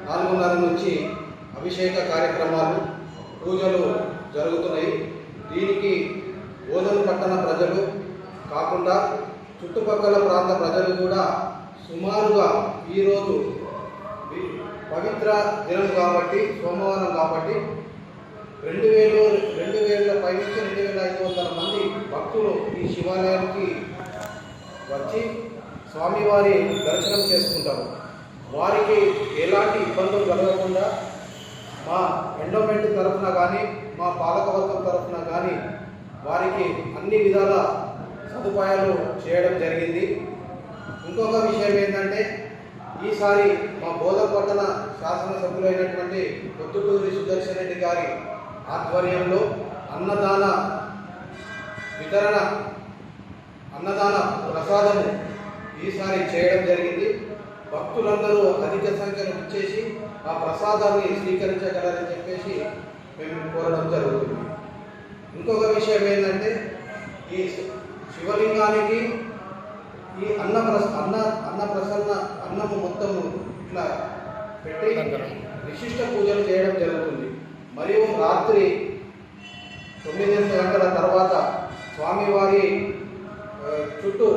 4:30 నుంచి అభిషేక కార్యక్రమాలు పూజలు జరుగుతున్నాయి. దీనికి ఓదెల పట్టణ ప్రజలు కాకుండా చుట్టుపక్కల ప్రాంత ప్రజలు కూడా సుమారుగా ఈరోజు పవిత్ర దినం కాబట్టి సోమవారం కాబట్టి 2,000 పైనుంచి 2,500 మంది భక్తులు ఈ శివాలయానికి వచ్చి స్వామివారి దర్శనం చేసుకుంటారు. వారికి ఎలాంటి ఇబ్బందులు కలగకుండా మా ఎండోమెంట్ తరఫున కానీ మా పాలకవర్గం తరఫున కానీ వారికి అన్ని విధాల సదుపాయాలు చేయడం జరిగింది. ఇంకొక విషయం ఏంటంటే ఈసారి మా బోధన పట్టణ శాసనసభ్యులైనటువంటి పొద్దుటూరి సుదర్శన్ రెడ్డి గారి ఆధ్వర్యంలో అన్నదాన ప్రసాదము ఈసారి చేయడం జరిగింది. భక్తులందరూ అధిక సంఖ్యలో వచ్చేసి ఆ ప్రసాదాన్ని స్వీకరించగలరని చెప్పేసి మేము కోరడం జరుగుతుంది. ఇంకొక విషయం ఏంటంటే ఈ శివలింగానికి ఈ అన్నము మొత్తము ఇట్లా పెట్టి విశిష్ట పూజలు చేయడం జరుగుతుంది. మరియు రాత్రి 9 గంటల తర్వాత స్వామివారి చుట్టూ